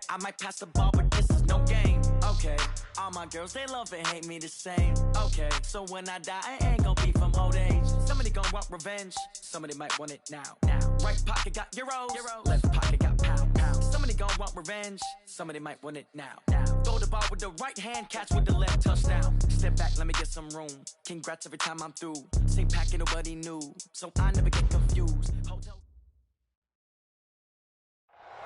I might pass the ball, but this is no game. Okay, all my girls, they love and hate me the same. Okay, so when I die, I ain't gonna be from old age. Somebody gonna want revenge, somebody might want it now. Right pocket got euros, left pocket got pounds. Somebody gonna want revenge, somebody might want it now. Throw the ball with the right hand, catch with the left, touchdown. Step back, let me get some room. Congrats every time I'm through. Same packet, nobody knew, so I never get confused.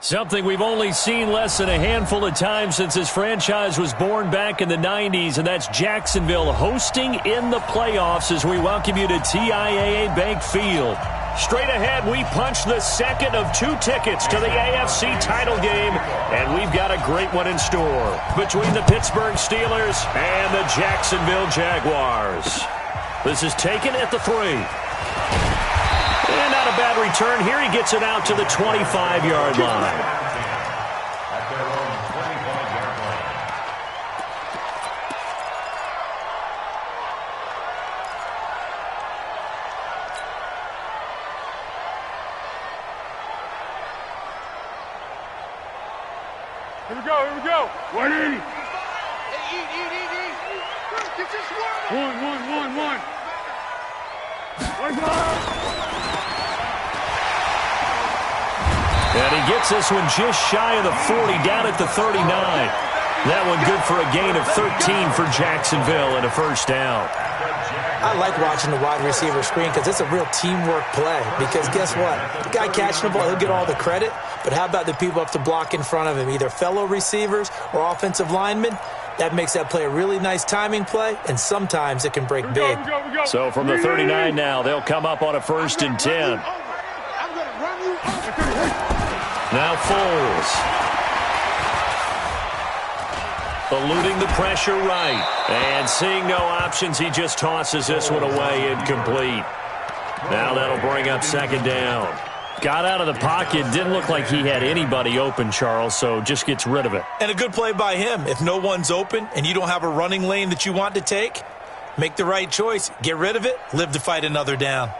Something we've only seen less than a handful of times since this franchise was born back in the 90s, and that's Jacksonville hosting in the playoffs as we welcome you to TIAA Bank Field. Straight ahead, we punch the second of 2 tickets to the AFC title game, and we've got a great one in store between the Pittsburgh Steelers and the Jacksonville Jaguars. This is taken at the 3. And not a bad return here. He gets it out to the 25-yard line. Here we go. 180. Hey, eat. Get this one. And he gets this one just shy of the 40, down at the 39. That one good for a gain of 13 for Jacksonville and a first down. I like watching the wide receiver screen because it's a real teamwork play. Because guess what? The guy catching the ball, he'll get all the credit. But how about the people up to block in front of him, either fellow receivers or offensive linemen? That makes that play a really nice timing play, and sometimes it can break big. So from the 39 now, they'll come up on a 1st and 10. Now Foles. Eluding the pressure right. And seeing no options, he just tosses this one away incomplete. Now that'll bring up 2nd down. Got out of the pocket. Didn't look like he had anybody open, Charles, so just gets rid of it. And a good play by him. If no one's open and you don't have a running lane that you want to take, make the right choice. Get rid of it. Live to fight another down.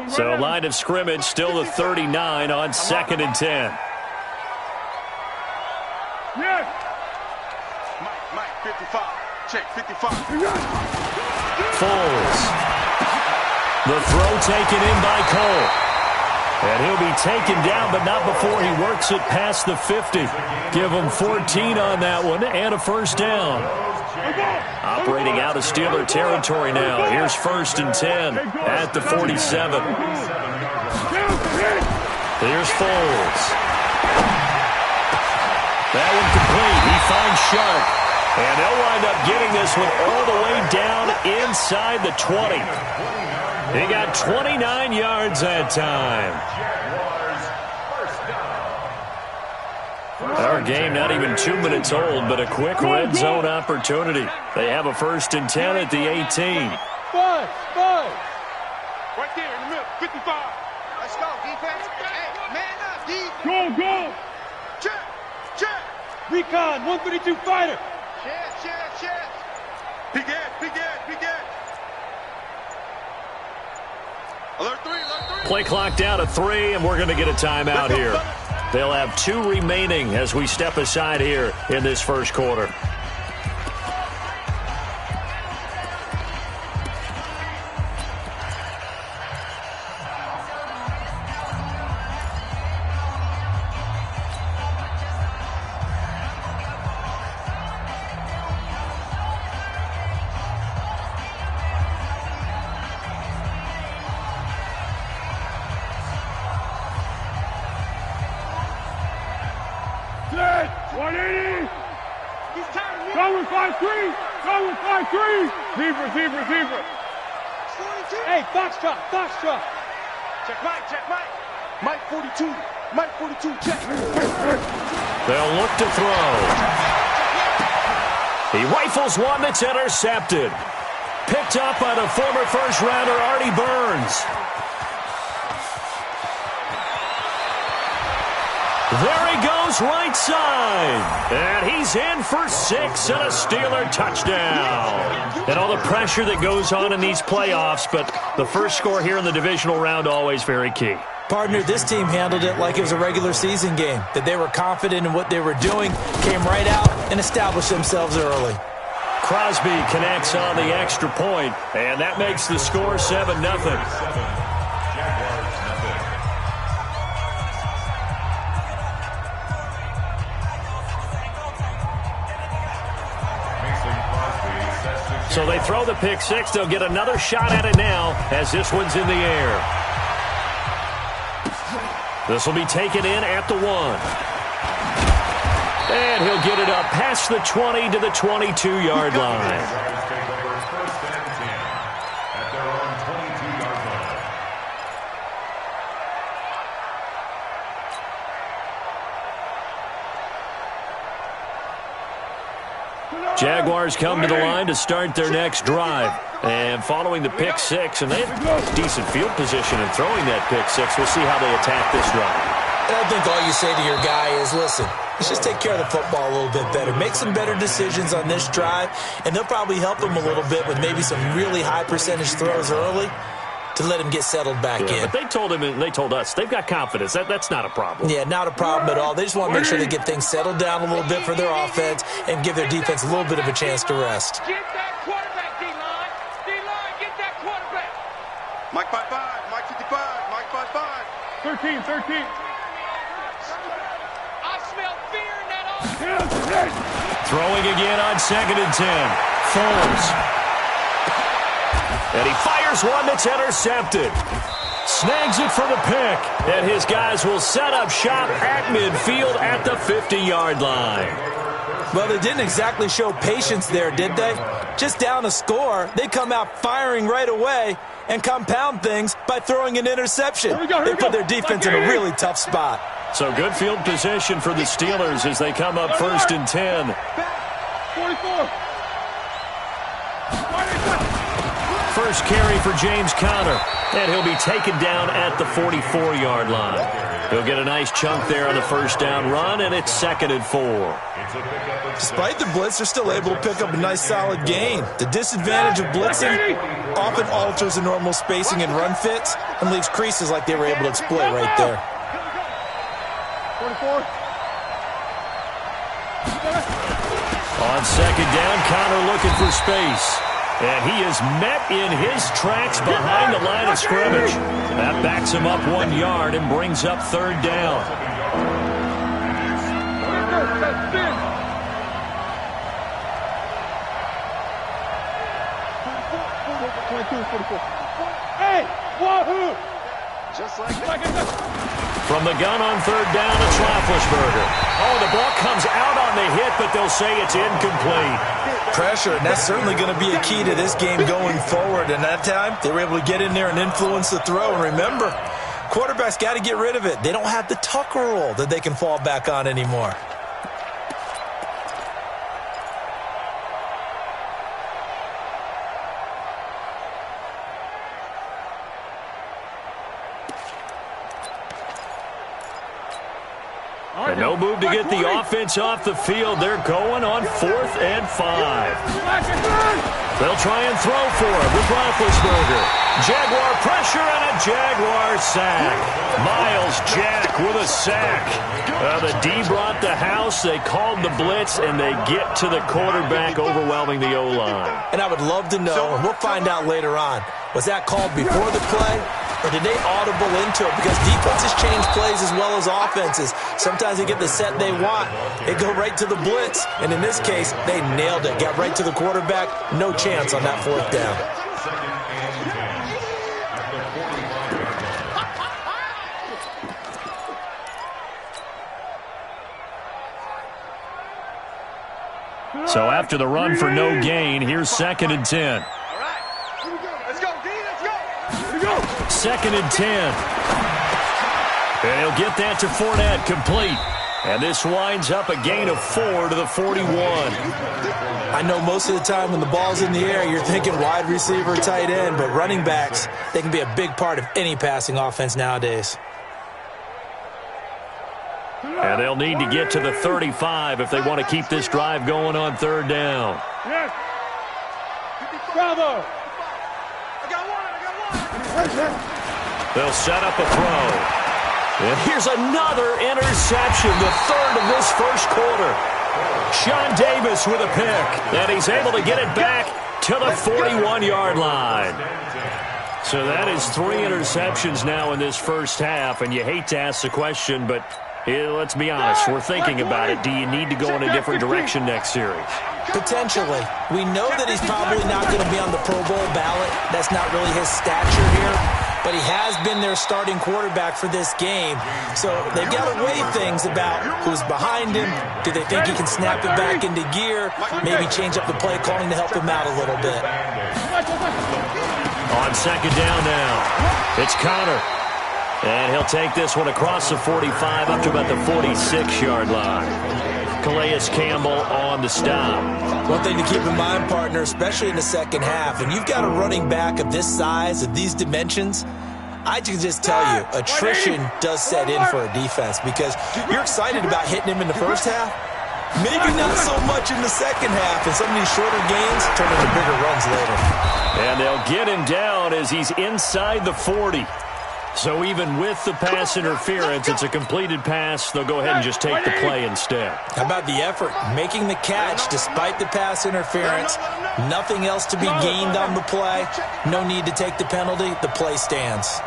So line of scrimmage, still the 39 on 2nd and 10. Yes. Mike, 55. Check, 55. Foles. The throw taken in by Cole. And he'll be taken down, but not before he works it past the 50. Give him 14 on that one and a first down. Operating out of Steeler territory now. Here's 1st and 10 at the 47. Here's Foles. That one complete. He finds Sharp. And they'll wind up getting this one all the way down inside the 20. He got 29 yards that time. Our game not even 2 minutes old, but a quick red zone opportunity. They have a 1st and 10 at the 18. Five. Right there in the middle, 55. Let's go, defense. Hey, man up, D. Go. Check. Recon, 132 fighter. Check. Big Ed. Alert 3. Play clock down to 3, and we're going to get a timeout here. They'll have 2 remaining as we step aside here in this first quarter. Receiver. Hey, Foxtrot. Check Mike. Mike 42, check. They'll look to throw. He rifles one that's intercepted. Picked up by the former first-rounder Artie Burns. There he goes right side. And he's in for 6 and a Steeler touchdown. And all the pressure that goes on in these playoffs, but the first score here in the divisional round always very key. Partner, this team handled it like it was a regular season game, that they were confident in what they were doing, came right out and established themselves early. Crosby connects on the extra point, and that makes the score 7-0. So they throw the pick six. They'll get another shot at it now as this one's in the air. This will be taken in at the 1. And he'll get it up past the 20 to the 22-yard line. Jaguars come to the line to start their next drive. And following the pick six, and they have decent field position in throwing that pick six. We'll see how they attack this drive. And I think all you say to your guy is, listen, let's just take care of the football a little bit better. Make some better decisions on this drive, and they'll probably help him a little bit with maybe some really high percentage throws early to let him get settled back in. But they told him and they told us they've got confidence. That's not a problem. Yeah, not a problem at all. They just want to make sure they get things settled down a little bit for their offense and give their defense a little bit of a chance to rest. Get that quarterback, D-line. D-line, get that quarterback. Mike 5-5, Mike 55, Mike 5-5. 13. I smell fear in that offense. Throwing again on 2nd and 10. Foles. And he fires one that's intercepted. Snags it for the pick. And his guys will set up shop at midfield at the 50-yard line. Well, they didn't exactly show patience there, did they? Just down a score, they come out firing right away and compound things by throwing an interception. They put their defense in a really tough spot. So good field position for the Steelers as they come up 1st and 10. 44. First carry for James Conner, and he'll be taken down at the 44-yard line. He'll get a nice chunk there on the first down run, and it's 2nd and 4. Despite the blitz, they're still able to pick up a nice solid gain. The disadvantage of blitzing often alters the normal spacing and run fits and leaves creases like they were able to exploit right there. 44. On 2nd down, Conner looking for space. And he is met in his tracks behind the line of scrimmage. That backs him up 1 yard and brings up 3rd down. Hey, wahoo! Just like that. From the gun on 3rd down, it's Roethlisberger. Oh, the ball comes out on the hit, but they'll say it's incomplete. Pressure, and that's certainly going to be a key to this game going forward. And that time, they were able to get in there and influence the throw. And remember, quarterbacks got to get rid of it. They don't have the Tucker rule that they can fall back on anymore. And no move to get the offense off the field. They're going on 4th and 5. They'll try and throw for it with Roethlisberger. Jaguar pressure and a Jaguar sack. Miles Jack with a sack. The D brought the house. They called the blitz, and they get to the quarterback, overwhelming the O-line. And I would love to know, and we'll find out later on, was that called before the play? Or did they audible into it? Because defenses change plays as well as offenses. Sometimes they get the set they want. They go right to the blitz. And in this case, they nailed it. Got right to the quarterback. No chance on that 4th down. So after the run for no gain, here's 2nd and 10. 2nd and 10. And he'll get that to Fournette, complete. And this winds up a gain of 4 to the 41. I know most of the time when the ball's in the air, you're thinking wide receiver, tight end, but running backs, they can be a big part of any passing offense nowadays. And they'll need to get to the 35 if they want to keep this drive going on third down. Yes. Bravo. I got one. They'll set up a throw. And here's another interception, the third of this first quarter. Sean Davis with a pick, and he's able to get it back to the 41-yard line. So that is 3 interceptions now in this first half, and you hate to ask the question, but let's be honest, we're thinking about it. Do you need to go in a different direction next series? Potentially. We know that he's probably not going to be on the Pro Bowl ballot. That's not really his stature here. But he has been their starting quarterback for this game. So they've got to weigh things about who's behind him. Do they think he can snap it back into gear? Maybe change up the play calling to help him out a little bit. On second down now, it's Connor. And he'll take this one across the 45 up to about the 46-yard line. Calais Campbell on the stop. One thing to keep in mind, partner, especially in the second half, and you've got a running back of this size, of these dimensions, I can just tell you, attrition does set in for a defense because you're excited about hitting him in the first half. Maybe not so much in the second half, and some of these shorter gains turn into bigger runs later. And they'll get him down as he's inside the 40. So even with the pass interference, it's a completed pass. They'll go ahead and just take the play instead. How about the effort? Making the catch despite the pass interference. Nothing else to be gained on the play. No need to take the penalty. The play stands.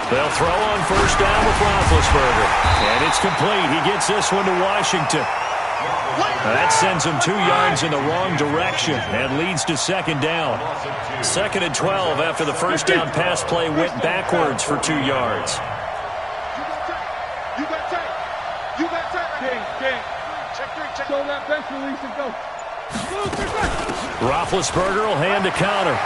They'll throw on first down with Roethlisberger. And it's complete. He gets this one to Washington. That sends him 2 yards in the wrong direction and leads to second down. 2nd and 12 after the first down pass play went backwards for 2 yards. You got tape. You got tape. King. Check 3. Show that bench release and go. Roethlisberger will hand to Connor.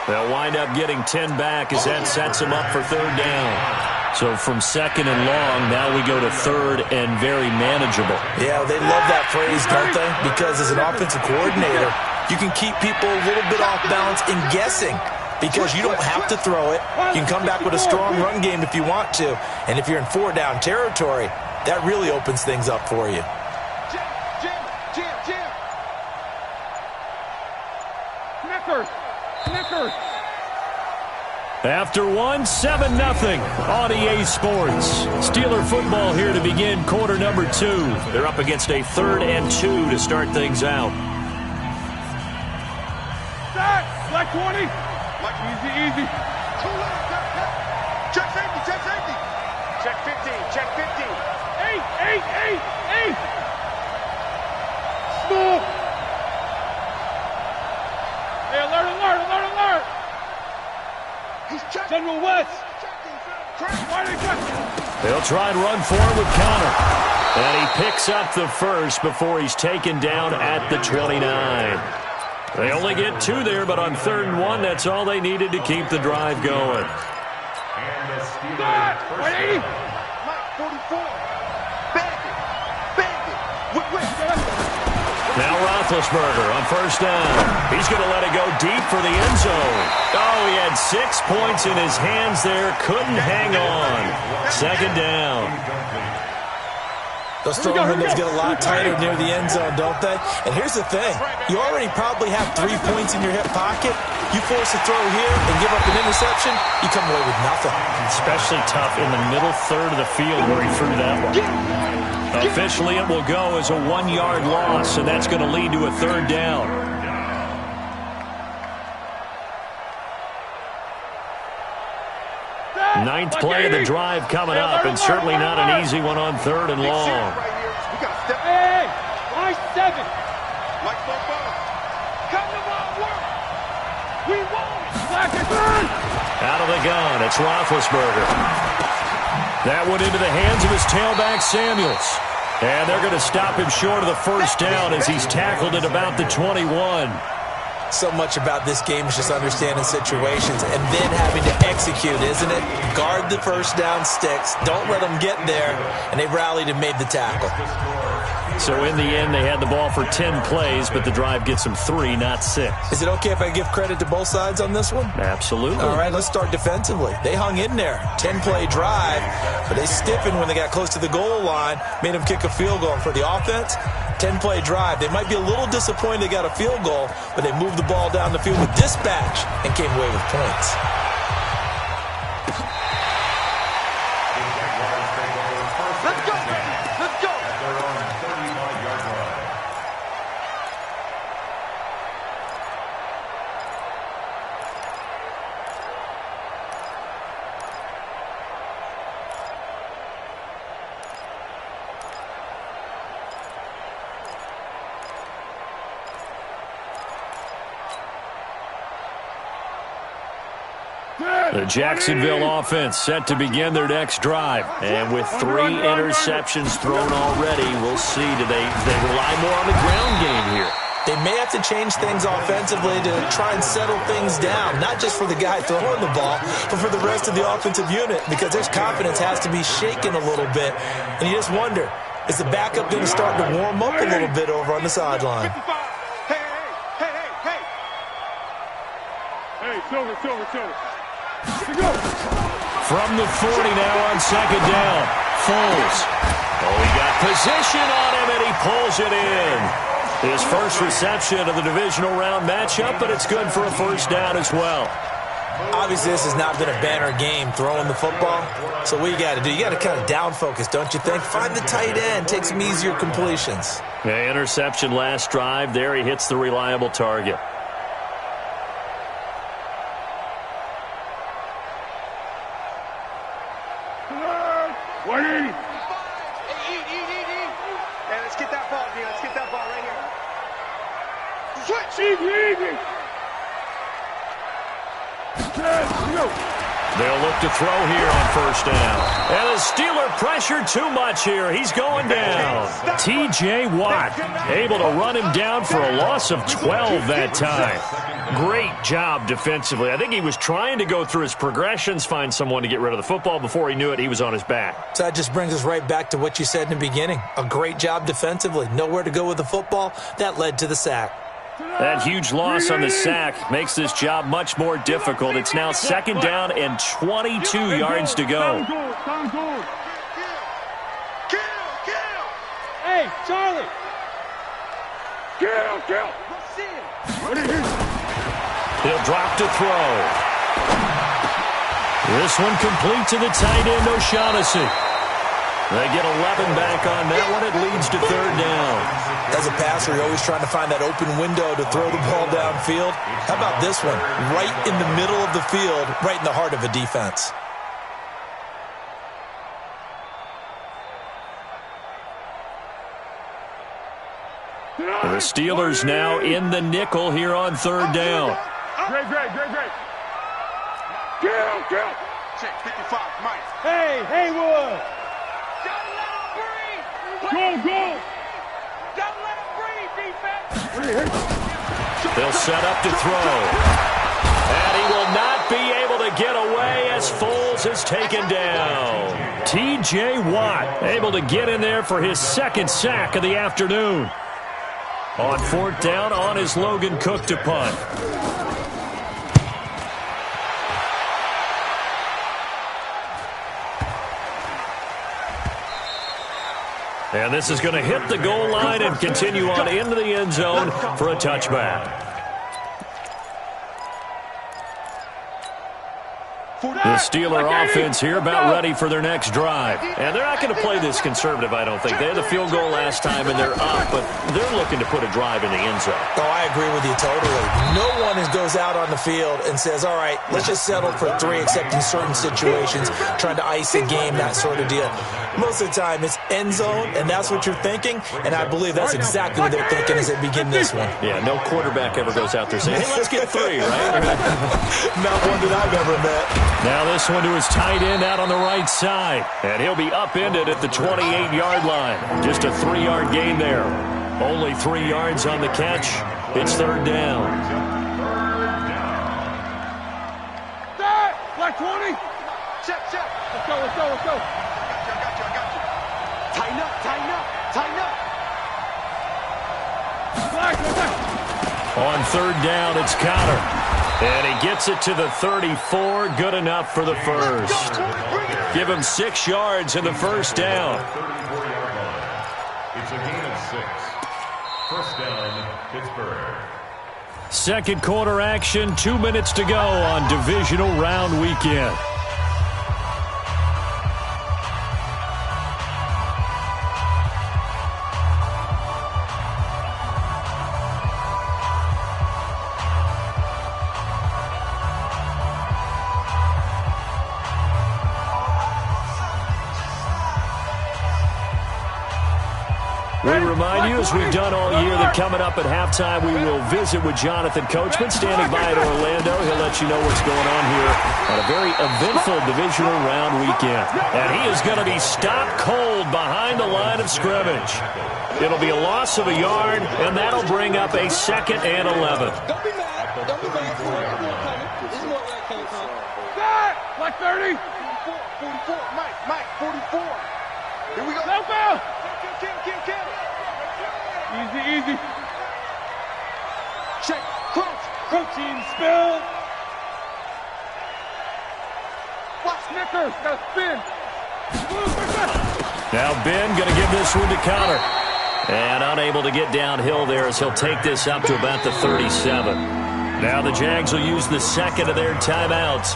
They'll wind up getting 10 back as that sets them up for third down. So from second and long, now we go to third and very manageable. Yeah, they love that phrase, don't they? Because as an offensive coordinator, you can keep people a little bit off balance in guessing because you don't have to throw it. You can come back with a strong run game if you want to. And if you're in 4-down territory, that really opens things up for you. Knickers. After 7-0 on EA Sports. Steeler football here to begin quarter number 2. They're up against a 3rd and 2 to start things out. Black 20. Easy. Check safety. Check 15. 8. Small. Hey, alert. General West. They'll try and run forward with Connor. And he picks up the first before he's taken down at the 29. They only get 2 there, but on 3rd and 1, that's all they needed to keep the drive going. Ready? 44. Now Roethlisberger on first down. He's going to let it go deep for the end zone. Oh, he had 6 points in his hands there. Couldn't hang on. Second down. Those throwing windows get a lot tighter near the end zone, don't they? And here's the thing. You already probably have 3 points in your hip pocket. You force a throw here and give up an interception, you come away with nothing. Especially tough in the middle third of the field where he threw that one. Officially, it will go as a 1-yard loss, and that's going to lead to a 3rd down. Ninth play of the drive coming up, and certainly not an easy one on 3rd and long. Hey, I 7. Come to my work. We won. Out of the gun, it's Roethlisberger. That went into the hands of his tailback, Samuels. And they're going to stop him short of the first down as he's tackled at about the 21. So much about this game is just understanding situations and then having to execute, isn't it? Guard the first down sticks. Don't let them get there. And they rallied and made the tackle. So in the end, they had the ball for 10 plays, but the drive gets them 3, not 6. Is it okay if I give credit to both sides on this one? Absolutely. All right, let's start defensively. They hung in there. 10-play drive, but they stiffened when they got close to the goal line, made them kick a field goal. And for the offense, 10-play drive. They might be a little disappointed they got a field goal, but they moved the ball down the field with dispatch and came away with points. Let's go, baby. Let's go. The Jacksonville offense set to begin their next drive. And with 3 interceptions thrown already, we'll see. Do they rely more on the ground game here? They may have to change things offensively to try and settle things down, not just for the guy throwing the ball, but for the rest of the offensive unit, because their confidence has to be shaken a little bit. And you just wonder, is the backup going to start to warm up a little bit over on the sideline? Hey, Silver. From the 40 now on second down. Foles. Oh, he got position on him, and he pulls it in. His first reception of the divisional round matchup, but it's good for a first down as well. Obviously, this has not been a banner game throwing the football. So what you got to do, you got to kind of down focus, don't you think? Find the tight end, take some easier completions. Yeah, interception last drive. There he hits the reliable target. Eat. Hey, let's get that ball, D. Let's get that ball right here. Switch. Easy. They'll look to throw here on first down. And the Steeler pressure too much here. He's going down. T.J. Watt able to run him down for a loss of 12 that time. Great job defensively. I think he was trying to go through his progressions, find someone to get rid of the football. Before he knew it, he was on his back. So that just brings us right back to what you said in the beginning. A great job defensively. Nowhere to go with the football. That led to the sack. That huge loss on the sack makes this job much more difficult. It's now second down and 22 yards to go. Hey, Charlie. Kill. He'll drop to throw. This one complete to the tight end, O'Shaughnessy. They get 11 back on that one. It leads to third down. As a passer, you're always trying to find that open window to throw the ball downfield. How about this one? Right in the middle of the field, right in the heart of a defense. The Steelers now in the nickel here on third down. Great. Kill. Check 55, Mike. Hey, Haywood. Don't let him breathe. Go. Don't let him breathe, defense. They'll set up to throw. And he will not be able to get away as Foles is taken down. T.J. Watt able to get in there for his second sack of the afternoon. On fourth down, on his Logan Cook to punt. And this is going to hit the goal line and continue on into the end zone for a touchback. The Steeler offense here about ready for their next drive. And they're not going to play this conservative, I don't think. They had the field goal last time, and they're up, but they're looking to put a drive in the end zone. Oh, I agree with you totally. No one goes out on the field and says, all right, let's just settle for 3, except in certain situations, trying to ice a game, that sort of deal. Most of the time, it's end zone, and that's what you're thinking, and I believe that's exactly what they're thinking as they begin this one. Yeah, no quarterback ever goes out there saying, hey, let's get 3, right? Not one that I've ever met. Now this one to his tight end out on the right side. And he'll be upended at the 28-yard line. Just a 3-yard gain there. Only 3 yards on the catch. It's third down. Black 20. Check. Let's go. I got you. Tighten up. On third down, it's Connor. And he gets it to the 34. Good enough for the first. Give him 6 yards in the first down. It's a gain of 6. First down, Pittsburgh. Second quarter action, 2 minutes to go on divisional round weekend. We remind you, as we've done all year, that coming up at halftime, we will visit with Jonathan Coachman, standing by in Orlando. He'll let you know what's going on here on a very eventful divisional round weekend. And he is going to be stopped cold behind the line of scrimmage. It'll be a loss of a yard, and that'll bring up a 2nd and 11. Don't be mad. Don't be mad. This is what that came from. Like 30. 44. Mike, 44. Here we go. Let's go. Kim. Easy. Check. Crouching. Spill. Watch Snickers. Got to spin. Now Ben going to give this one to Connor. And unable to get downhill there as he'll take this up to about the 37. Now the Jags will use the second of their timeouts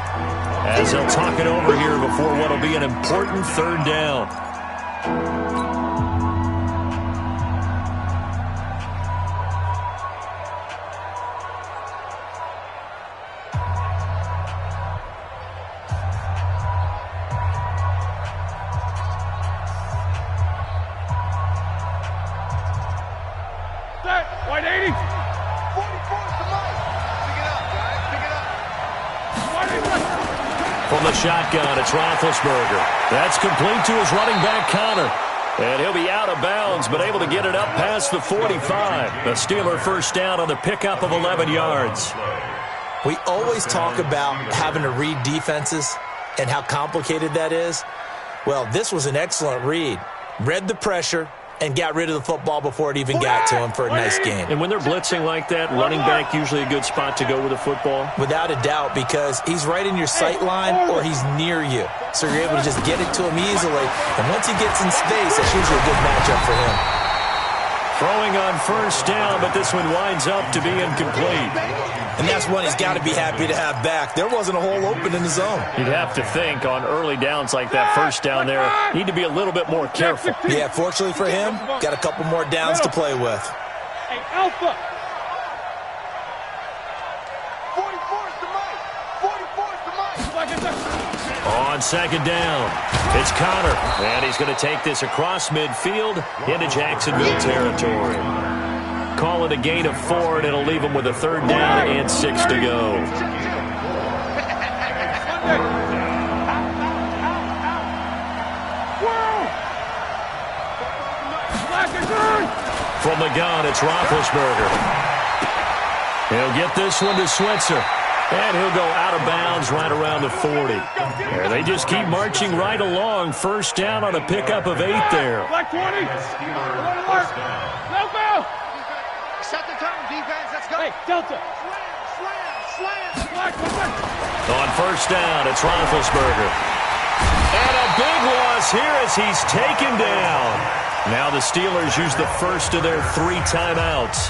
as they'll talk it over here before what will be an important third down. White 80. 44 to Mike. Pick it up, guys. Pick it up. From the shotgun, it's Roethlisberger. That's complete to his running back, Connor. And he'll be out of bounds, but able to get it up past the 45. The Steeler first down on the pickup of 11 yards. We always talk about having to read defenses and how complicated that is. Well, this was an excellent read. Read the pressure and got rid of the football before it even got to him for a nice game. And when they're blitzing like that, running back usually a good spot to go with the football? Without a doubt, because he's right in your sight line or he's near you. So you're able to just get it to him easily. And once he gets in space, that's usually a good matchup for him. Throwing on first down, but this one winds up to be incomplete. And that's one he's got to be happy to have back. There wasn't a hole open in the zone. You'd have to think on early downs like that, first down there, need to be a little bit more careful. Yeah, fortunately for him, got a couple more downs to play with. Hey, Alpha. 44's to Mike. 44's to Mike. On second down, it's Connor, and he's going to take this across midfield into Jacksonville territory. Call it a gain of 4, and it'll leave him with a third down and 6 to go. From the gun, it's Roethlisberger. He'll get this one to Switzer. And he'll go out of bounds right around the 40. There, they just keep marching right along. First down on a pickup of 8 there. Black 20. Alert. Delta. Set the tone, defense. Let's go. Hey, Delta. Slam. On first down, it's Roethlisberger. And a big loss here as he's taken down. Now the Steelers use the first of their 3 timeouts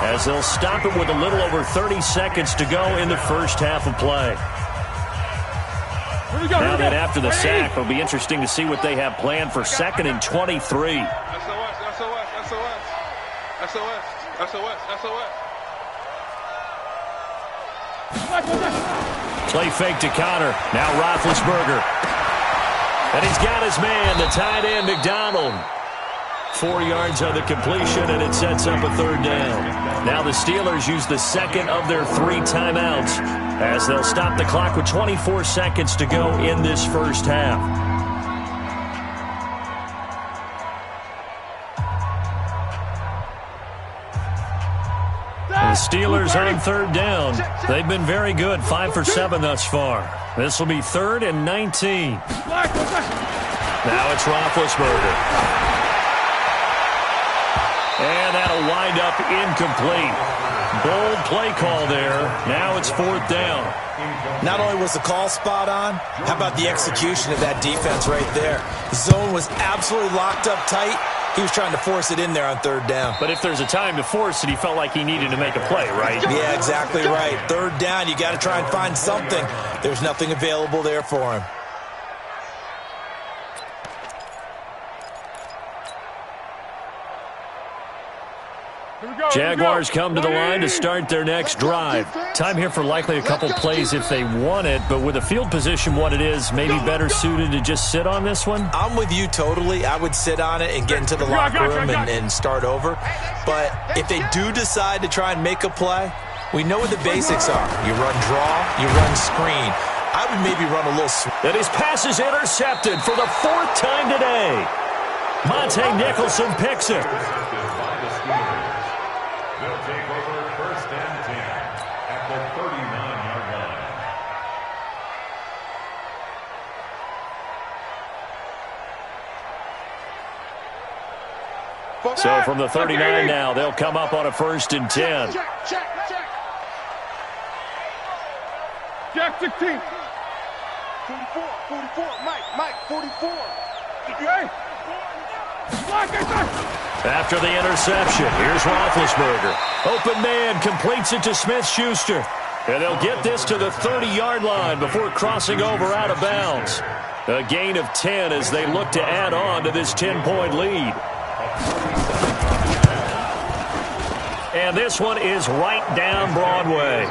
as they'll stop it with a little over 30 seconds to go in the first half of play. Now then, after the sack, it'll be interesting to see what they have planned for 2nd and 23. Play fake to Connor. Now Roethlisberger. And he's got his man, the tight end, McDonald. 4 yards on the completion, and it sets up a third down. Now the Steelers use the second of their 3 timeouts as they'll stop the clock with 24 seconds to go in this first half. The Steelers on third down. They've been very good, 5 for 7 thus far. This will be 3rd and 19. Now it's Roethlisberger. And that'll wind up incomplete. Bold play call there. Now it's 4th down. Not only was the call spot on, how about the execution of that defense right there? The zone was absolutely locked up tight. He was trying to force it in there on 3rd down. But if there's a time to force it, he felt like he needed to make a play, right? Yeah, exactly right. 3rd down, you got to try and find something. There's nothing available there for him. Jaguars come to the line to start their next drive. Time here for likely a couple plays if they want it, but with the field position what it is, maybe better suited to just sit on this one? I'm with you totally. I would sit on it and get into the locker room and start over. But if they do decide to try and make a play, we know what the basics are. You run draw, you run screen. I would maybe run a little And his pass is intercepted for the 4th time today. Monte Nicholson picks it. They'll take over 1st and 10 at the 39-yard line. So from the 39 now, they'll come up on a 1st and 10. Check. Jack 16. 44, Mike, 44. Okay. After the interception, here's Roethlisberger. Open man completes it to Smith-Schuster. And they'll get this to the 30-yard line before crossing over out of bounds. A gain of 10 as they look to add on to this 10-point lead. And this one is right down Broadway.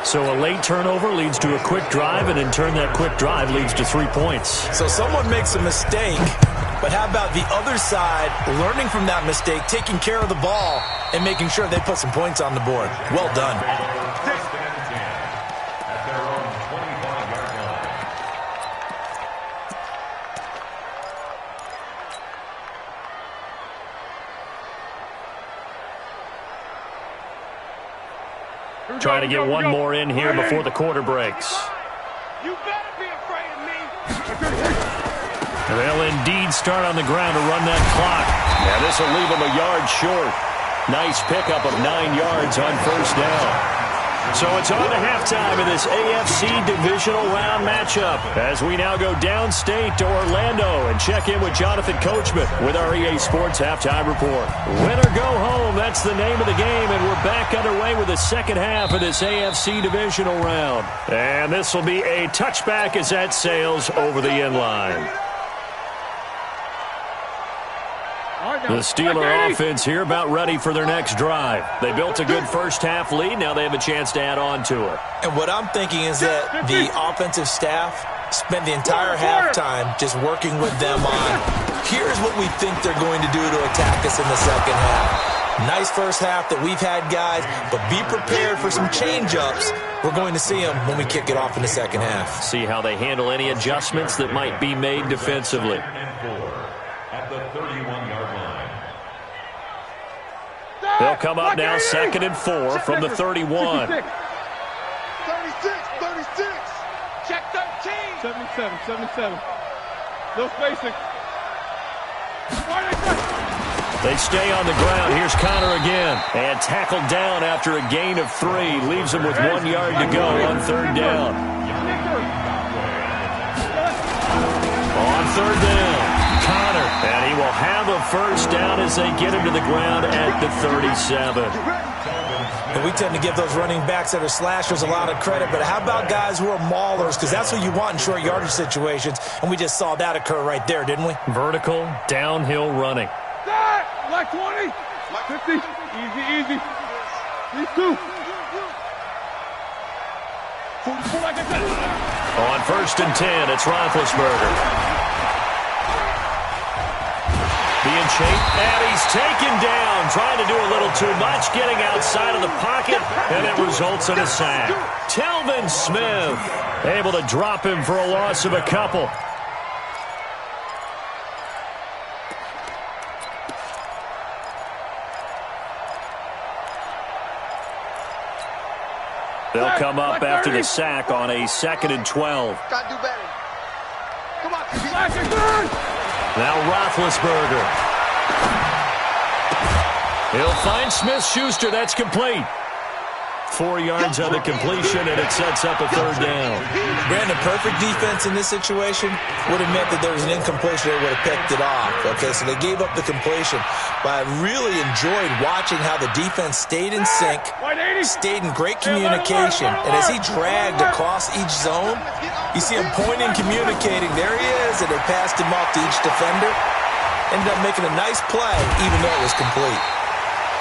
So a late turnover leads to a quick drive, and in turn that quick drive leads to 3 points. So someone makes a mistake, but how about the other side learning from that mistake, taking care of the ball, and making sure they put some points on the board? Well done. 1st and 10 at their own 25-yard line. Trying to get one more in here before the quarter breaks. You better be afraid of me. They'll indeed start on the ground to run that clock. Now this will leave them a yard short. Nice pickup of 9 yards on 1st down. So it's on to halftime in this AFC divisional round matchup as we now go downstate to Orlando and check in with Jonathan Coachman with our EA Sports Halftime Report. Win or go home, that's the name of the game, and we're back underway with the second half of this AFC divisional round. And this will be a touchback as that sails over the end line. The Steeler offense here about ready for their next drive. They built a good first half lead. Now they have a chance to add on to it. And what I'm thinking is that the offensive staff spent the entire halftime just working with them on, here's what we think they're going to do to attack us in the second half. Nice first half that we've had, guys, but be prepared for some change-ups. We're going to see them when we kick it off in the second half. See how they handle any adjustments that might be made defensively. At the 31-yard line. They'll come up now 2nd and 4 from the 31. 36. Check 13. 77. No spacing. They stay on the ground. Here's Connor again. And tackled down after a gain of 3. Leaves them with 1 yard to go on 3rd down. On 3rd down. Connor, and he will have a first down as they get him to the ground at the 37. And we tend to give those running backs that are slashers a lot of credit, but how about guys who are maulers? Because that's what you want in short yardage situations, and we just saw that occur right there, didn't we? Vertical, downhill running. Like 20. Like 50. Easy. These two. 44 like I said. On 1st and 10, it's Roethlisberger. Being chased, and he's taken down, trying to do a little too much, getting outside of the pocket, and it results in a sack. Telvin Smith able to drop him for a loss of a couple. They'll come up after the sack on a 2nd and 12. Gotta do better. Come on, Now Roethlisberger. He'll find Smith-Schuster. That's complete. 4 yards on the completion, and it sets up a 3rd down. Brandon, perfect defense in this situation would have meant that there was an incompletion. They would have picked it off. Okay, so they gave up the completion. But I really enjoyed watching how the defense stayed in sync, stayed in great communication. And as he dragged across each zone, you see him pointing, communicating. There he is, and they passed him off to each defender. Ended up making a nice play, even though it was complete.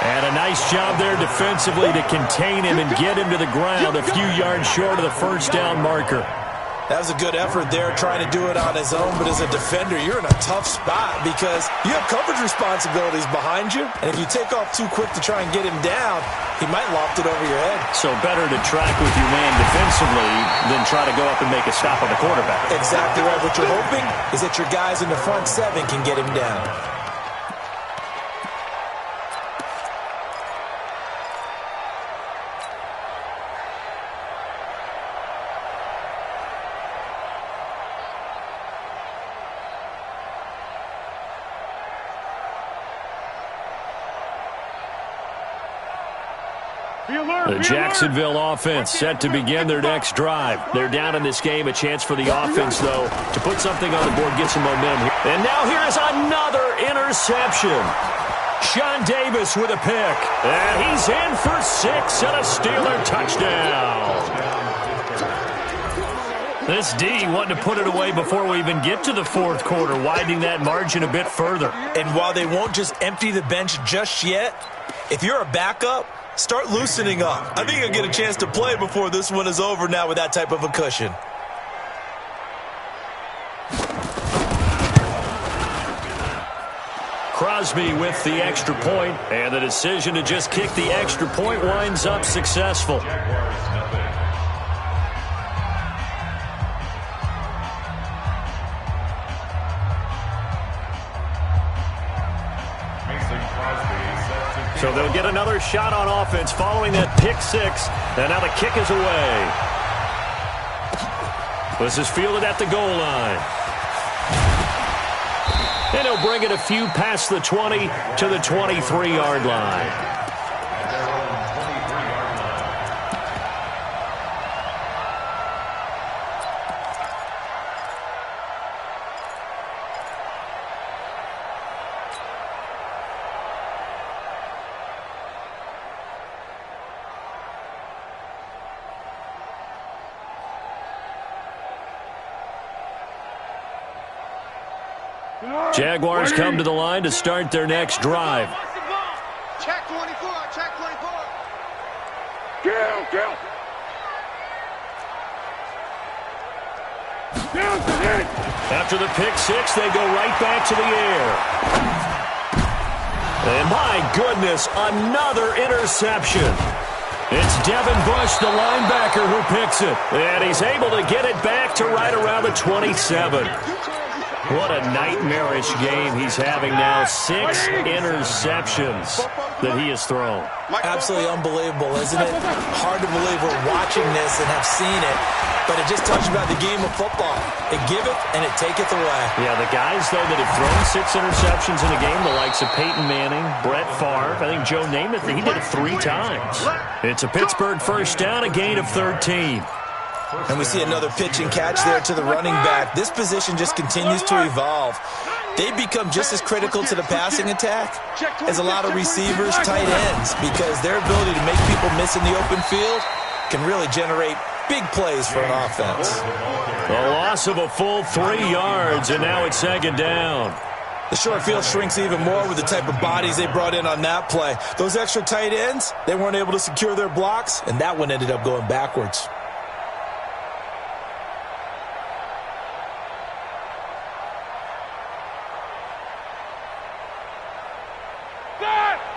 And a nice job there defensively to contain him and get him to the ground a few yards short of the 1st down marker. That was a good effort there, trying to do it on his own. But as a defender, you're in a tough spot because you have coverage responsibilities behind you. And if you take off too quick to try and get him down, he might loft it over your head. So better to track with your man defensively than try to go up and make a stop on the quarterback. Exactly right. What you're hoping is that your guys in the front 7 can get him down. The Jacksonville offense set to begin their next drive. They're down in this game. A chance for the offense, though, to put something on the board, get some momentum here. And now here is another interception. Sean Davis with a pick. And he's in for 6 and a Steeler touchdown. This D wanting to put it away before we even get to the 4th quarter, widening that margin a bit further. And while they won't just empty the bench just yet, if you're a backup, start loosening up. I think you'll get a chance to play before this one is over now with that type of a cushion. Crosby with the extra point, and the decision to just kick the extra point winds up successful. So they'll get another shot on offense following that pick 6, and now the kick is away. This is fielded at the goal line. And he'll bring it a few past the 20 to the 23-yard line. Jaguars come to the line to start their next drive. Check 24, check 24. Kill. After the pick 6, they go right back to the air. And my goodness, another interception. It's Devin Bush, the linebacker, who picks it. And he's able to get it back to right around the 27. What a nightmarish game he's having now. 6 interceptions that he has thrown. Absolutely unbelievable, isn't it? Hard to believe we're watching this and have seen it, but it just talks about the game of football. It giveth and it taketh away. Yeah, the guys, though, that have thrown 6 interceptions in a game, the likes of Peyton Manning, Brett Favre, I think Joe Namath, he did it 3 times. It's a Pittsburgh 1st down, a gain of 13. And we see another pitch and catch there to the running back. This position just continues to evolve. They become just as critical to the passing attack as a lot of receivers, tight ends, because their ability to make people miss in the open field can really generate big plays for an offense. A loss of a full 3 yards, and now it's 2nd down. The short field shrinks even more with the type of bodies they brought in on that play. Those extra tight ends, they weren't able to secure their blocks, and that one ended up going backwards.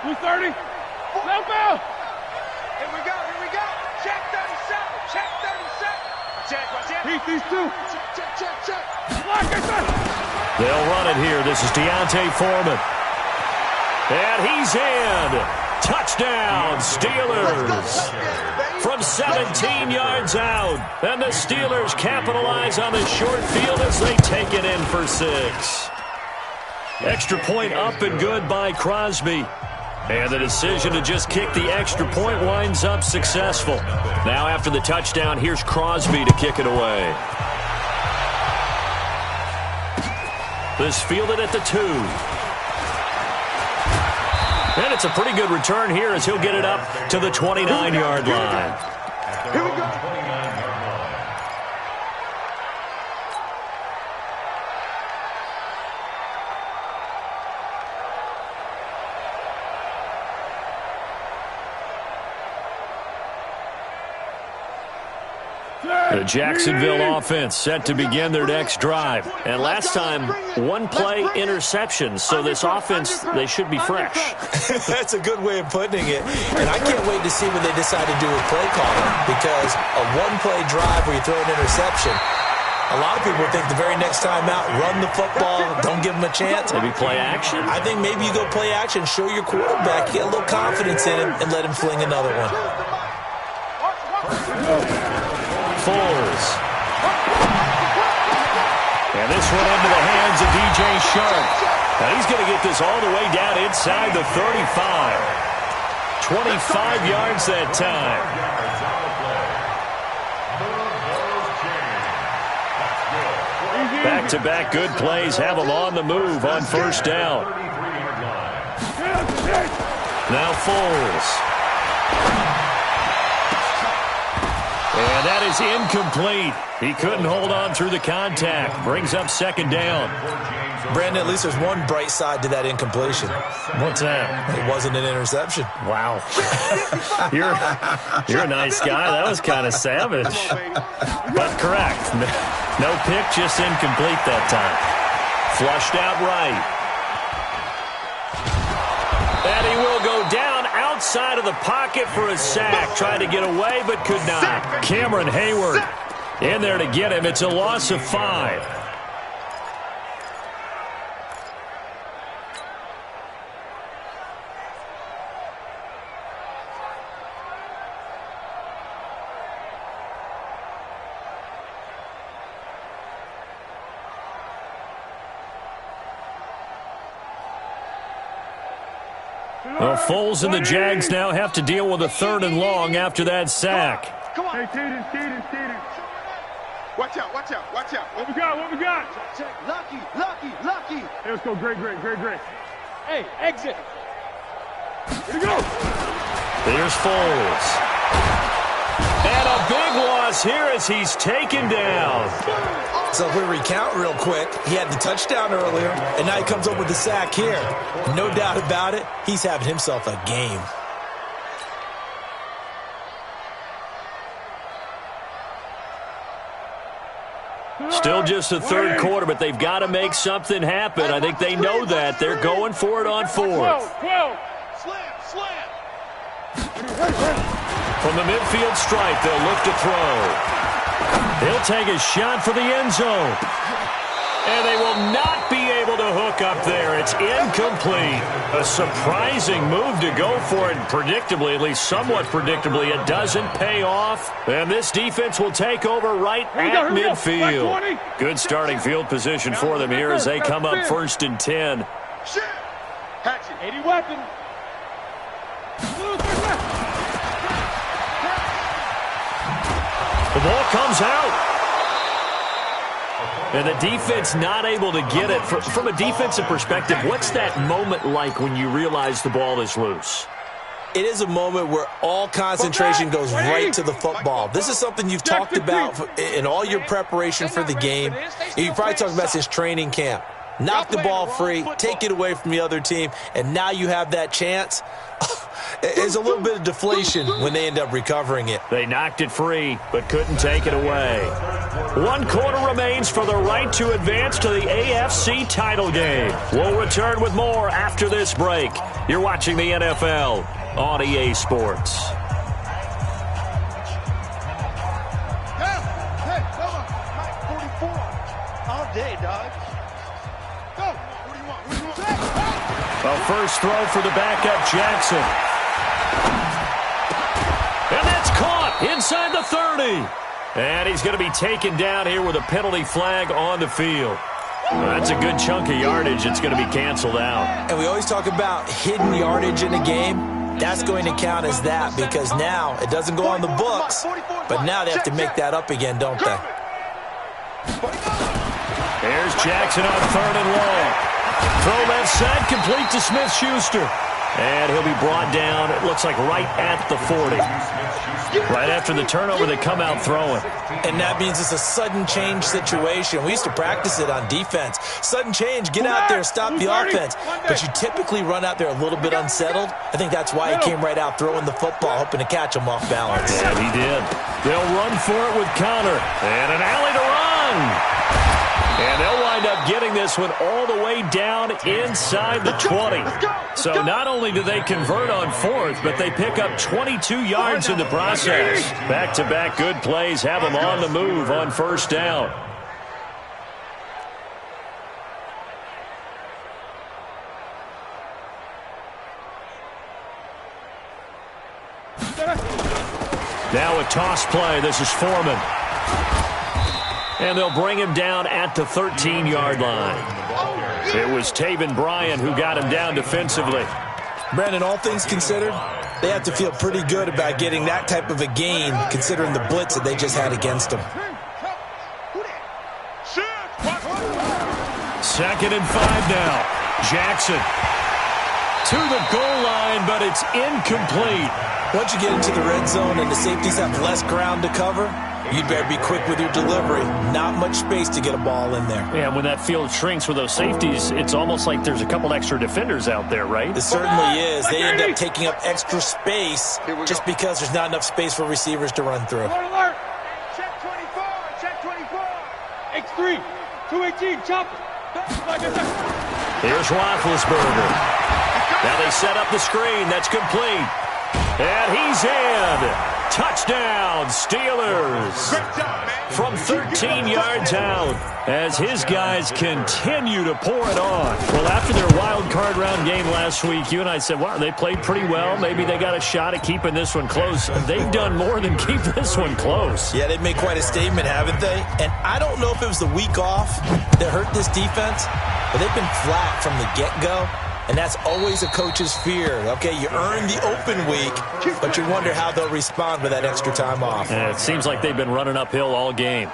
Who's 30? No bell. Here we go. Check 37. Check 37. Check. Beat these 2. Check. Lock it up. They'll run it here. This is Deontay Foreman. And he's in. Touchdown, Steelers. From 17 yards out. And the Steelers capitalize on the short field as they take it in for 6. Extra point up and good by Crosby. And the decision to just kick the extra point winds up successful. Now after the touchdown, here's Crosby to kick it away. This fielded at the 2. And it's a pretty good return here as he'll get it up to the 29-yard line. Here we go. The Jacksonville offense set to begin their next drive. And last time, one-play interception. So this offense, they should be fresh. That's a good way of putting it. And I can't wait to see what they decide to do with play calling. Because a one-play drive where you throw an interception, a lot of people think the very next time out, run the football, don't give them a chance. Maybe play action? I think maybe you go play action, show your quarterback, get a little confidence in him, and let him fling another one. Foles. And this one into the hands of DJ Shark. Now he's going to get this all the way down inside the 35. 25 yards that time. Back-to-back good plays have them on the move on first down. Now Foles. And that is incomplete. He couldn't hold on through the contact. Brings up second down. Brandon, at least there's one bright side to that incompletion. What's that? It wasn't an interception. Wow. You're a nice guy. That was kind of savage. But correct. No pick, just incomplete that time. Flushed out right. And he will go down outside of the pocket for a sack. Tried to get away, but could not. Cameron Hayward in there to get him. It's a loss of 5. Well, Foles and the Jags now have to deal with a 3rd and long after that sack. Come on. Hey, Caden. Watch out. What we got? Check. Lucky. Hey, let's go. Great. Hey, exit. Here we go. There's Foles. And a big loss here as he's taken down. So if we recount real quick, he had the touchdown earlier, and now he comes up with the sack here. No doubt about it, he's having himself a game. Still just the 3rd quarter, but they've got to make something happen. I think they know that. They're going for it on 4th. Slam. From the midfield stripe, they'll look to throw. He'll take a shot for the end zone. And they will not be able to hook up there. It's incomplete. A surprising move to go for it. Predictably, at least somewhat predictably, it doesn't pay off. And this defense will take over right at midfield. Good starting field position for them here as they come up 1st and 10. Hatchet, 80 weapon. The ball comes out. And the defense not able to get it. From a defensive perspective, what's that moment like when you realize the ball is loose? It is a moment where all concentration goes right to the football. This is something you've talked about in all your preparation for the game. You probably talked about this training camp. Knock the ball free, take it away from the other team, and now you have that chance. There's a little bit of deflation when they end up recovering it. They knocked it free, but couldn't take it away. 1 quarter remains for the right to advance to the AFC title game. We'll return with more after this break. You're watching the NFL on EA Sports. Hey, come on. 44. All day, dog. Go. What do you want? A first throw for the backup, Jackson. And that's caught inside the 30. And he's going to be taken down here with a penalty flag on the field. Well, that's a good chunk of yardage. It's going to be canceled out. And we always talk about hidden yardage in a game. That's going to count as that because now it doesn't go on the books, but now they have to make that up again, don't they? Here's Jackson on 3rd and long. Throw left side, complete to Smith-Schuster. And he'll be brought down, it looks like right at the 40. Right after the turnover, they come out throwing. And that means it's a sudden change situation. We used to practice it on defense. Sudden change, get out there, stop the offense. But you typically run out there a little bit unsettled. I think that's why he came right out throwing the football, hoping to catch him off balance. Yeah, he did. They'll run for it with Connor. And an alley to run. And they'll wind up getting this one all the way down inside the 20. So not only do they convert on 4th, but they pick up 22 yards in the process. Back-to-back good plays have them on the move on 1st down. Now a toss play. This is Foreman. And they'll bring him down at the 13-yard line. It was Taven Bryan who got him down defensively. Brandon, all things considered, they have to feel pretty good about getting that type of a gain considering the blitz that they just had against them. 2nd and 5 now. Jackson to the goal line, but it's incomplete. Once you get into the red zone and the safeties have less ground to cover, you'd better be quick with your delivery. Not much space to get a ball in there. Yeah, when that field shrinks with those safeties, it's almost like there's a couple extra defenders out there, right? It certainly is. They end up taking up extra space just because there's not enough space for receivers to run through. Alert! Check 24! Check 24! X3! 218, chopper! Here's Roethlisberger. Now they set up the screen. That's complete. And he's in. Touchdown, Steelers. From 13 yards out as his guys continue to pour it on. Well, after their wild card round game last week, you and I said, wow, they played pretty well. Maybe they got a shot at keeping this one close. They've done more than keep this one close. Yeah, they've made quite a statement, haven't they? And I don't know if it was the week off that hurt this defense, but they've been flat from the get-go. And that's always a coach's fear. Okay, you earn the open week, but you wonder how they'll respond with that extra time off. And it seems like they've been running uphill all game.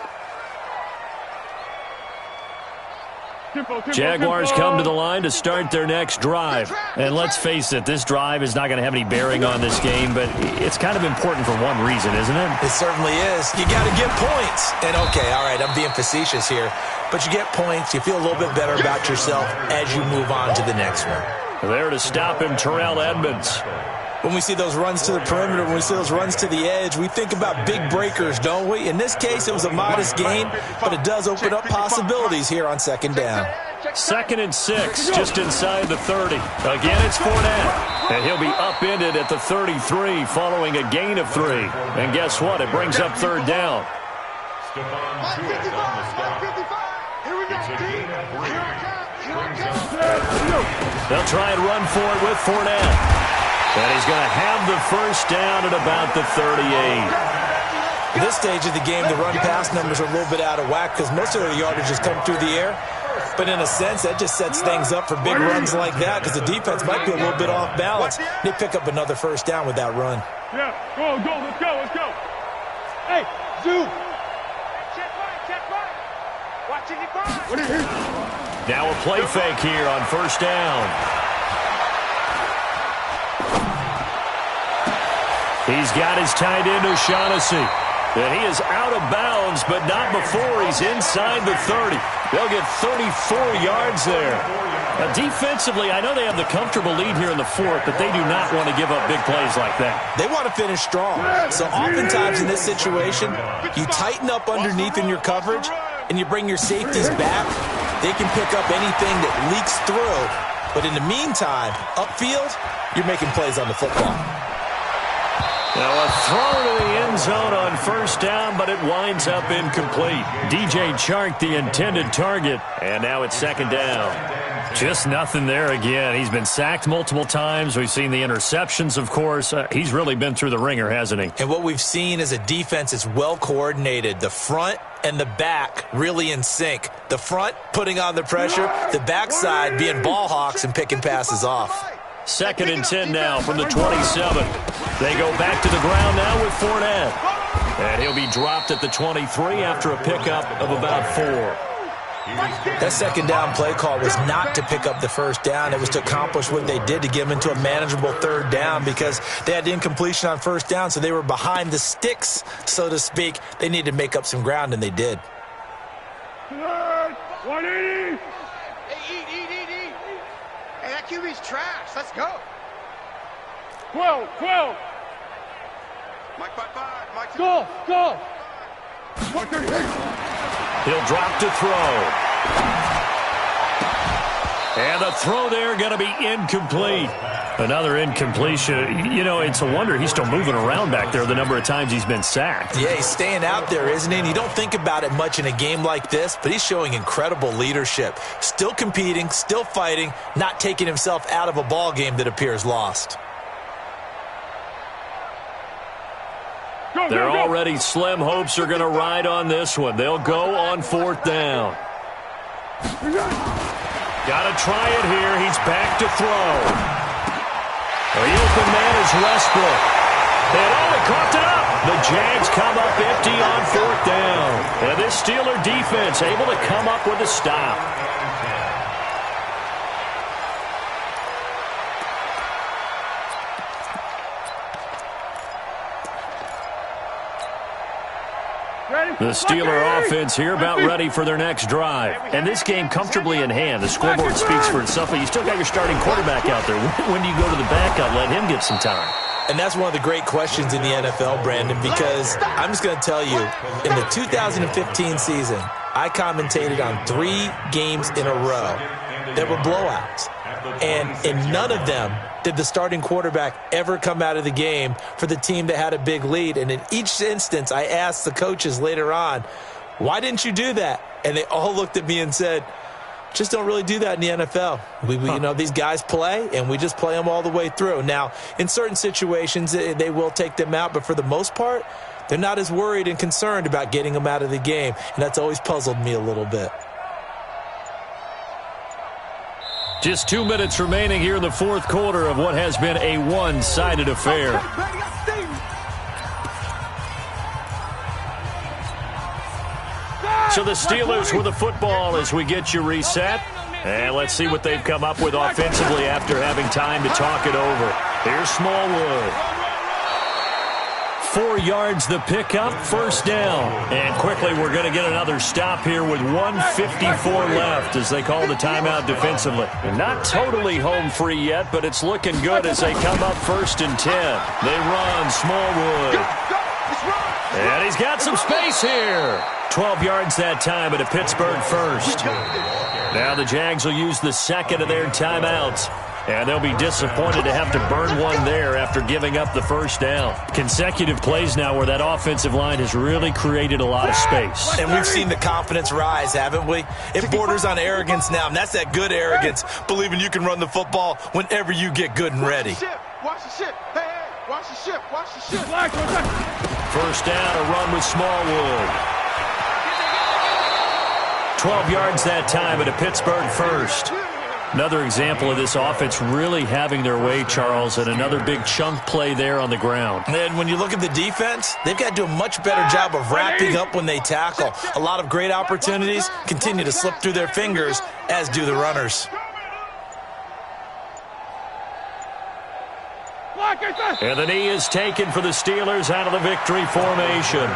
Jaguars come to the line to start their next drive. And let's face it, this drive is not going to have any bearing on this game, but it's kind of important for one reason, isn't it? It certainly is. You got to get points. And okay, all right, I'm being facetious here, but you get points, you feel a little bit better about yourself as you move on to the next one. There to stop him, Terrell Edmonds. When we see those runs to the perimeter, when we see those runs to the edge, we think about big breakers, don't we? In this case, it was a modest gain, but it does open up possibilities here on 2nd down. 2nd and 6, just inside the 30. Again, it's Fournette. And he'll be upended at the 33 following a gain of 3. And guess what? It brings up 3rd down. They'll try and run for it with Fournette. And he's going to have the 1st down at about the 38. At this stage of the game, the run-pass numbers are a little bit out of whack because most of their yardage has come through the air. But in a sense, that just sets things up for big runs like that because the defense might be a little bit off balance. They pick up another 1st down with that run. Yeah, go, let's go. Hey, zoom. Check right. Watching it by. Now a play fake here on 1st down. He's got his tight end, O'Shaughnessy. And he is out of bounds, but not before he's inside the 30. They'll get 34 yards there. Now, defensively, I know they have the comfortable lead here in the 4th, but they do not want to give up big plays like that. They want to finish strong. So oftentimes in this situation, you tighten up underneath in your coverage, and you bring your safeties back. They can pick up anything that leaks through. But in the meantime, upfield, you're making plays on the football. Now a throw to the end zone on 1st down, but it winds up incomplete. DJ Chark, the intended target, and now it's 2nd down. Just nothing there again. He's been sacked multiple times. We've seen the interceptions, of course. He's really been through the ringer, hasn't he? And what we've seen is a defense that's well coordinated. The front and the back really in sync. The front putting on the pressure, the backside being ball hawks and picking passes off. 2nd and 10 now from the 27. They go back to the ground now with Fournette. And he'll be dropped at the 23 after a pickup of about 4. That second down play call was not to pick up the first down. It was to accomplish what they did to get them into a manageable third down because they had incompletion on first down, so they were behind the sticks, so to speak. They needed to make up some ground, and they did. 180. Hey, eat. Hey, that QB's trash. Let's go. 12. Mike 5. Mike 2. Go. 138. He'll drop to throw. And the throw there going to be incomplete. Another incompletion. You know, it's a wonder he's still moving around back there the number of times he's been sacked. Yeah, he's staying out there, isn't he? And you don't think about it much in a game like this, but he's showing incredible leadership. Still competing, still fighting, not taking himself out of a ball game that appears lost. They're already slim hopes are going to ride on this one. They'll go on 4th down. Got to try it here. He's back to throw. The open man is Westbrook. He coughed it up. The Jags come up empty on 4th down. And this Steeler defense able to come up with a stop. The Steeler offense here about ready for their next drive. And this game comfortably in hand. The scoreboard speaks for itself, but you still got your starting quarterback out there. When do you go to the backup, let him get some time? And that's one of the great questions in the NFL, Brandon, because I'm just going to tell you, in the 2015 season, I commentated on 3 games in a row that were blowouts. And in none of them did the starting quarterback ever come out of the game for the team that had a big lead. And in each instance, I asked the coaches later on, why didn't you do that? And they all looked at me and said, just don't really do that in the NFL. You know, these guys play, and we just play them all the way through. Now, in certain situations, they will take them out, but for the most part, they're not as worried and concerned about getting them out of the game. And that's always puzzled me a little bit. Just 2 minutes remaining here in the 4th quarter of what has been a one-sided affair. So the Steelers with the football as we get you reset. And let's see what they've come up with offensively after having time to talk it over. Here's Smallwood. 4 yards the pickup, 1st down. And quickly we're going to get another stop here with 1:54 left as they call the timeout defensively. Not totally home free yet, but it's looking good as they come up 1st and 10. They run Smallwood. And he's got some space here. 12 yards that time at a Pittsburgh 1st. Now the Jags will use the 2nd of their timeouts. And they'll be disappointed to have to burn one there after giving up the 1st down. Consecutive plays now where that offensive line has really created a lot of space. And we've seen the confidence rise, haven't we? It borders on arrogance now, and that's that good arrogance, believing you can run the football whenever you get good and ready. Watch the ship. Hey, watch the ship. Watch the ship. 1st down, a run with Smallwood. 12 yards that time at a Pittsburgh 1st. Another example of this offense really having their way, Charles, and another big chunk play there on the ground. And when you look at the defense, they've got to do a much better job of wrapping up when they tackle. A lot of great opportunities continue to slip through their fingers, as do the runners. And the knee is taken for the Steelers out of the victory formation.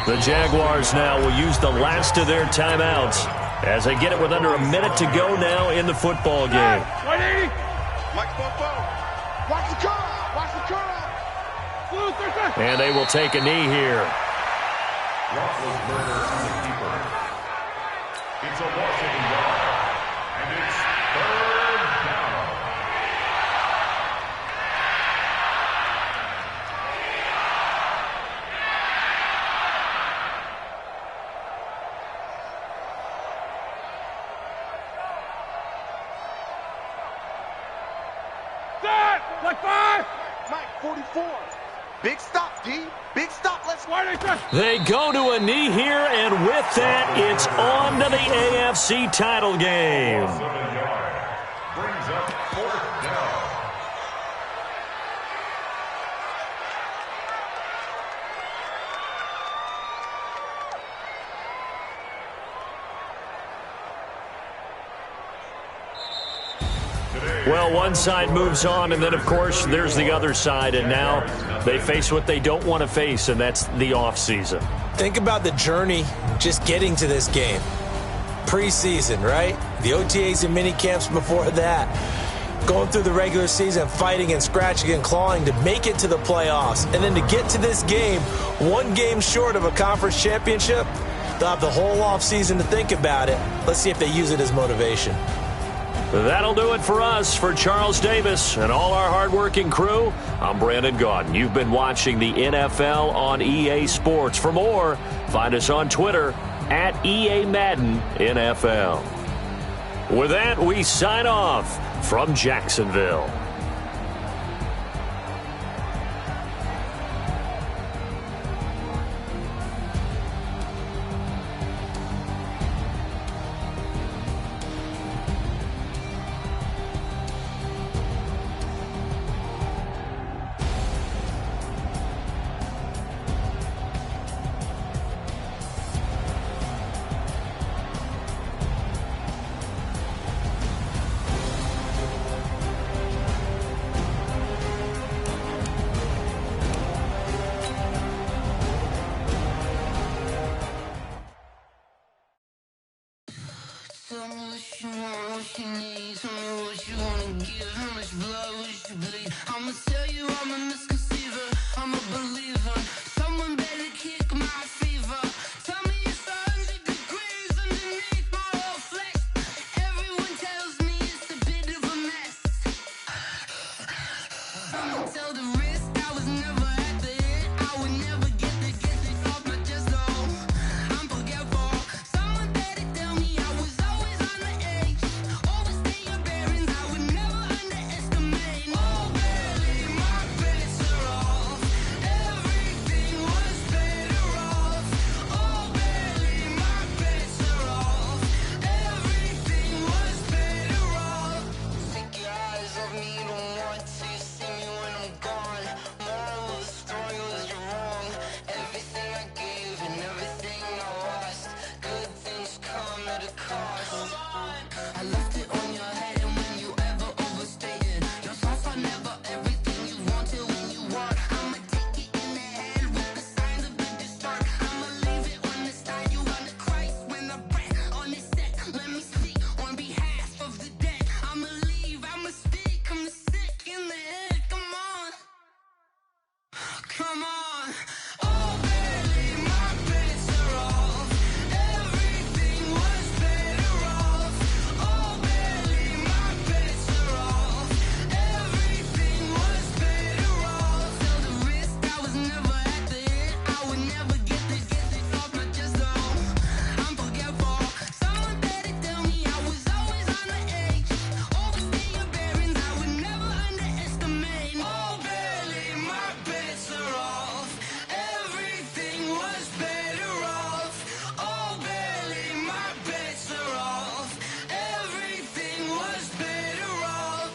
The Jaguars now will use the last of their timeouts as they get it with under a minute to go now in the football game. 180. Watch the curl. Watch the curl. And they will take a knee here. It's a Washington ball, and it's 3rd down. They go to a knee here, and with that, it's on to the AFC title game. 7 yards. Brings up 4th down. Well, one side moves on, and then, of course, there's the other side, and now they face what they don't want to face, and that's the offseason. Think about the journey just getting to this game. Preseason, right? The OTAs and mini camps before that. Going through the regular season, fighting and scratching and clawing to make it to the playoffs. And then to get to this game, one game short of a conference championship, they'll have the whole offseason to think about it. Let's see if they use it as motivation. That'll do it for us. For Charles Davis and all our hardworking crew, I'm Brandon Gaudin. You've been watching the NFL on EA Sports. For more, find us on Twitter at EA Madden NFL. With that, we sign off from Jacksonville. Tell me what you want, what you need. Tell me what you wanna give. How much blood would you bleed? I'ma tell you I'm a misconceiver. I'm a believer. Someone better kick my fever. Tell me it's 100 degrees underneath my whole flesh. Everyone tells me it's a bit of a mess. I'ma tell the risk I was never at the end. I would never get it off my chest. Oh, I'm forgetful. Someone better tell me I was always on the edge. Overstay your bearings, I would never underestimate. Oh, barely, my bets are off. Everything was better off. Oh, barely, my bets are off. Everything was better off. Take your eyes off me, you don't want to see me when I'm gone. Moral of the story was you're wrong. Everything I gave and everything I lost. Good things come at a cost. I left it on your head, and when you ever overstated, your thoughts are never everything you wanted when you want. I'ma take it in the head with the signs of the distort. I'ma leave it on the side. You wanna Christ when I breath on this set. Let me speak on behalf of the dead. I'ma leave, I'ma speak. I'm the sick in the head. Come on, come on. Oh, barely, my bets are off. Everything was better off. Oh, barely, my bets are off. Everything was better off. Tell the risk I was never at the end. I would never get it off my chest. Oh, I'm forgetful. Someone better tell me I was always on the edge. Overstay your bearings, I would never underestimate. Oh, barely, my bets are off. Everything was better off. Oh, barely, my bets are off. Everything was better off.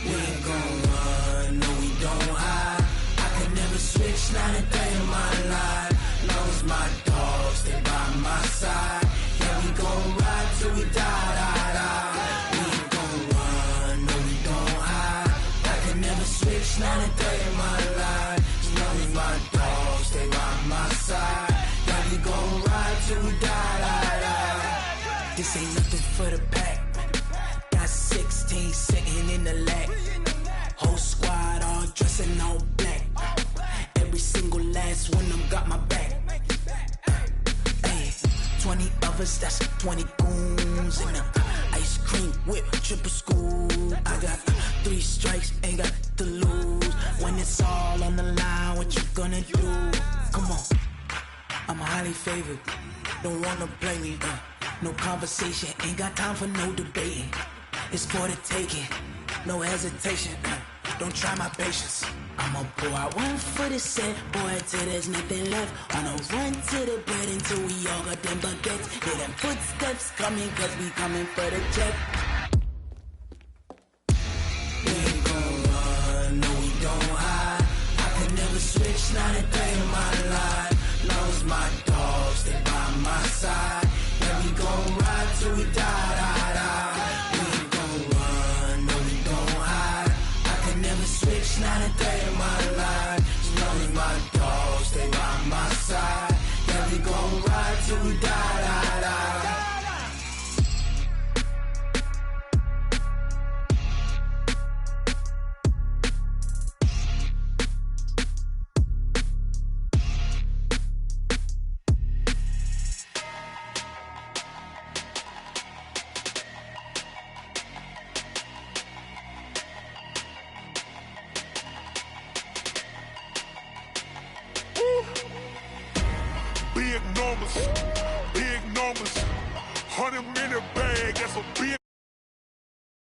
We ain't gon' run, no we don't hide. I could never switch, not a day in my life. Long as my dogs stay by my side. Yeah, we gon' ride till we die. We ain't gon' run, no we don't hide. I could never switch, not a day in my life. As long as my dogs stay by my side. Yeah, we gon' ride till we die. This ain't nothing for the pack. Got 16 sitting in the lap. Whole squad all dressing all black. Every single last one of them got my back. Hey, 20 of us, that's 20 goons. And ice cream whip, triple scoop. I got 3 strikes, ain't got to lose. When it's all on the line, what you gonna do? Come on. highly favored. Don't wanna play me, no conversation, ain't got time for no debating. It's for the taking, no hesitation, don't try my patience. I'ma pour out one for the set, boy, till there's nothing left. On a run to the bread until we all got them baguettes. Hear them footsteps coming, cause we coming for the check. We ain't gon' run, no we don't hide. I can never switch, not a day in my life. Long as my dogs, they by my side. Yeah, we gon' ride till we die, die, die. We ain't gon' run, no we don't hide. I can never switch, not a day in my life. As long as my dogs, stay by my side. Yeah, we gon' ride till we die, die, die. Big numbers, 100-minute bag, that's a big